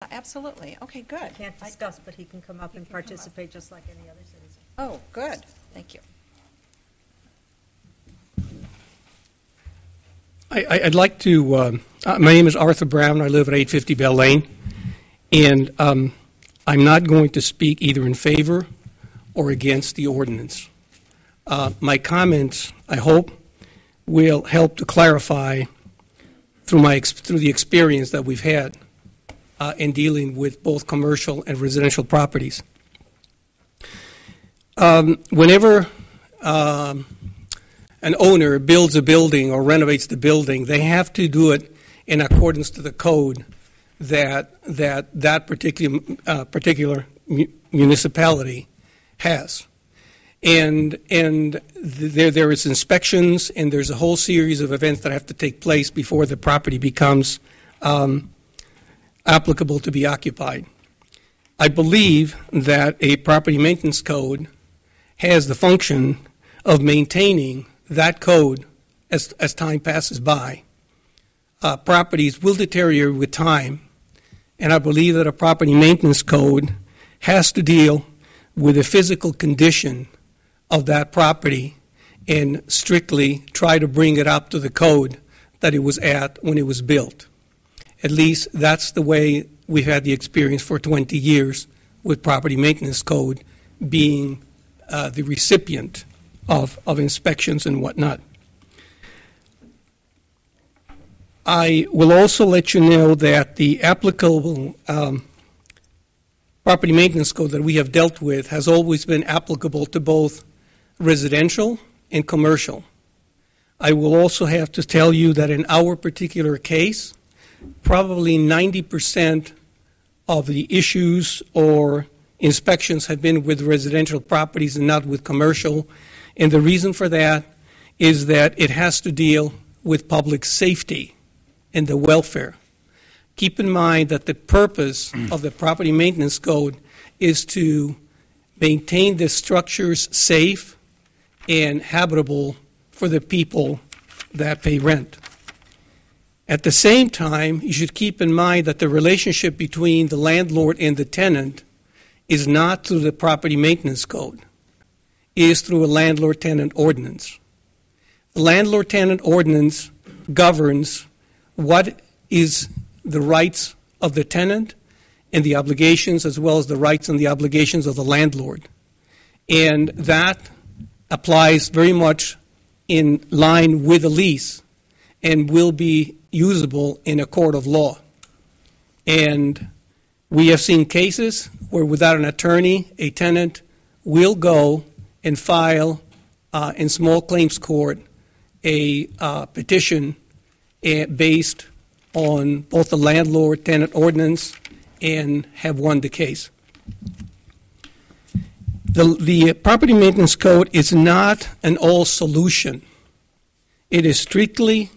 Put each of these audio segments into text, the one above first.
Absolutely. Okay, good. Can't discuss, but he can come up and participate just like any other citizen. Oh, good. Thank you. I'd like to, my name is Arthur Braun. I live at 850 Bell Lane, and I'm not going to speak either in favor or against the ordinance. My comments, I hope, will help to clarify through the experience that we've had in dealing with both commercial and residential properties. Whenever an owner builds a building or renovates the building, they have to do it in accordance to the code that particular municipality has. And there is inspections, and there's a whole series of events that have to take place before the property becomes applicable to be occupied. I believe that a property maintenance code has the function of maintaining that code as time passes by. Properties will deteriorate with time, and I believe that a property maintenance code has to deal with the physical condition of that property and strictly try to bring it up to the code that it was at when it was built. At least that's the way we've had the experience for 20 years with property maintenance code being the recipient of inspections and whatnot. I will also let you know that the applicable property maintenance code that we have dealt with has always been applicable to both residential and commercial. I will also have to tell you that in our particular case, probably 90% of the issues or inspections have been with residential properties and not with commercial. And the reason for that is that it has to deal with public safety and the welfare. Keep in mind that the purpose of the property maintenance code is to maintain the structures safe and habitable for the people that pay rent. At the same time, you should keep in mind that the relationship between the landlord and the tenant is not through the property maintenance code. It is through a landlord-tenant ordinance. The landlord-tenant ordinance governs what is the rights of the tenant and the obligations, as well as the rights and the obligations of the landlord. And that applies very much in line with the lease and will be usable in a court of law. And we have seen cases where without an attorney, a tenant will go and file in small claims court a petition based on both the landlord-tenant ordinance and have won the case. The property maintenance code is not an all solution. It is strictly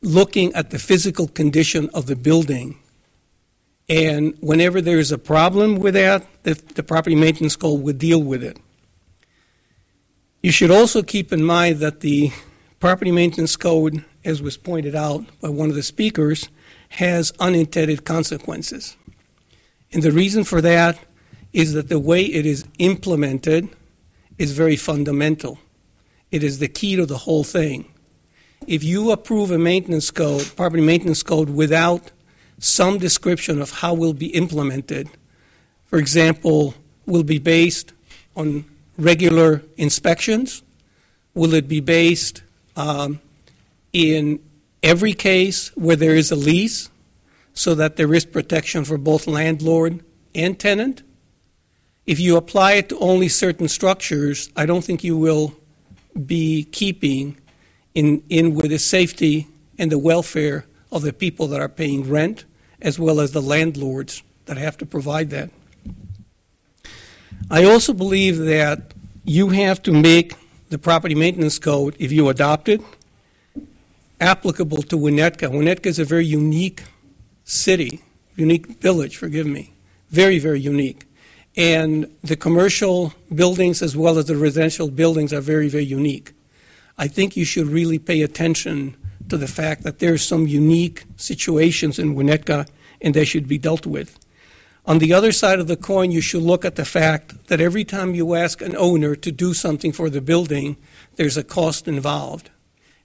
looking at the physical condition of the building. And whenever there is a problem with that, the property maintenance code would deal with it. You should also keep in mind that the property maintenance code, as was pointed out by one of the speakers, has unintended consequences. And the reason for that is that the way it is implemented is very fundamental. It is the key to the whole thing. If you approve a maintenance code, property maintenance code, without some description of how it will be implemented, for example, will be based on regular inspections? Will it be based in every case where there is a lease so that there is protection for both landlord and tenant? If you apply it to only certain structures, I don't think you will be keeping in with the safety and the welfare of the people that are paying rent, as well as the landlords that have to provide that. I also believe that you have to make the property maintenance code, if you adopt it, applicable to Winnetka. Winnetka is a very unique city, unique village, forgive me, very, very unique. And the commercial buildings as well as the residential buildings are very, very unique. I think you should really pay attention to the fact that there are some unique situations in Winnetka and they should be dealt with. On the other side of the coin, you should look at the fact that every time you ask an owner to do something for the building, there's a cost involved.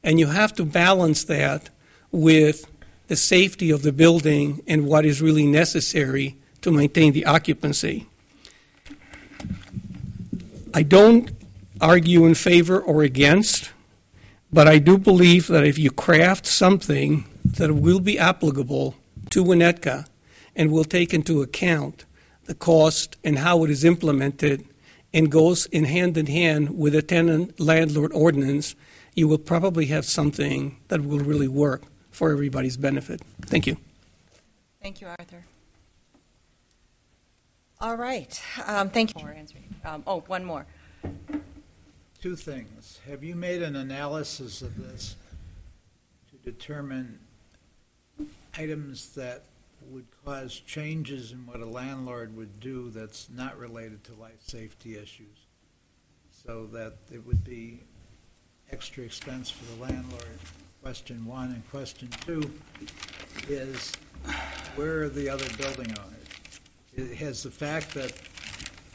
And you have to balance that with the safety of the building and what is really necessary to maintain the occupancy. I don't argue in favor or against, but I do believe that if you craft something that will be applicable to Winnetka and will take into account the cost and how it is implemented and goes in hand with a tenant-landlord ordinance, you will probably have something that will really work for everybody's benefit. Thank you. Thank you, Arthur. All right. Thank you for answering. One more. Two things. Have you made an analysis of this to determine items that would cause changes in what a landlord would do that's not related to life safety issues, so that it would be extra expense for the landlord? Question one. And question two is, where are the other building owners? Has the fact that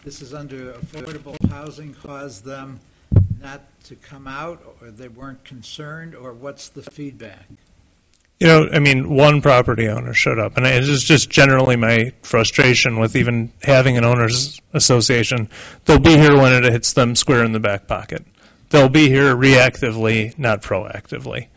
this is under affordable housing caused them not to come out, or they weren't concerned, or what's the feedback? You know, I mean, one property owner showed up, and it is just generally my frustration with even having an owners association. They'll be here when it hits them square in the back pocket. They'll be here reactively, not proactively.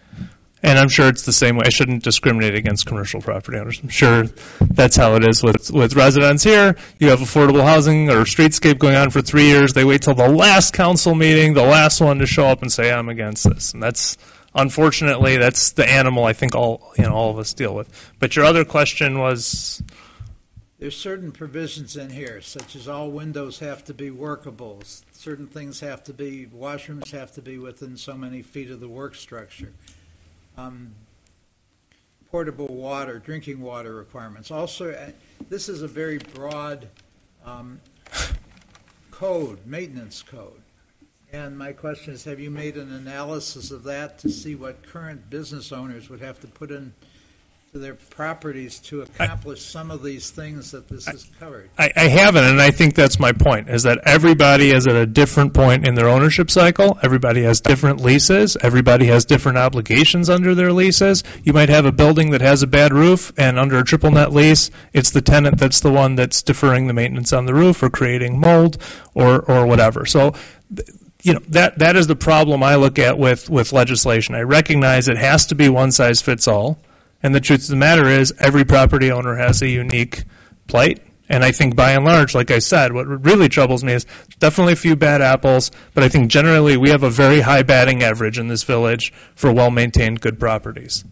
And I'm sure it's the same way. I shouldn't discriminate against commercial property owners. I'm sure that's how it is with residents here. You have affordable housing or streetscape going on for 3 years. They wait till the last council meeting, the last one, to show up and say, I'm against this. And that's, unfortunately, that's the animal I think all of us deal with. But your other question was? There's certain provisions in here, such as all windows have to be workable. Certain things have to be, washrooms have to be within so many feet of the work structure. Portable water, drinking water requirements. Also, this is a very broad code, maintenance code. And my question is, have you made an analysis of that to see what current business owners would have to put in to their properties to accomplish some of these things that this has covered? I haven't, and I think that's my point, is that everybody is at a different point in their ownership cycle. Everybody has different leases. Everybody has different obligations under their leases. You might have a building that has a bad roof, and under a triple net lease, it's the tenant that's the one that's deferring the maintenance on the roof or creating mold or whatever. So, that is the problem I look at with legislation. I recognize it has to be one size fits all. And the truth of the matter is, every property owner has a unique plight. And I think by and large, like I said, what really troubles me is definitely a few bad apples, but I think generally we have a very high batting average in this village for well-maintained, good properties.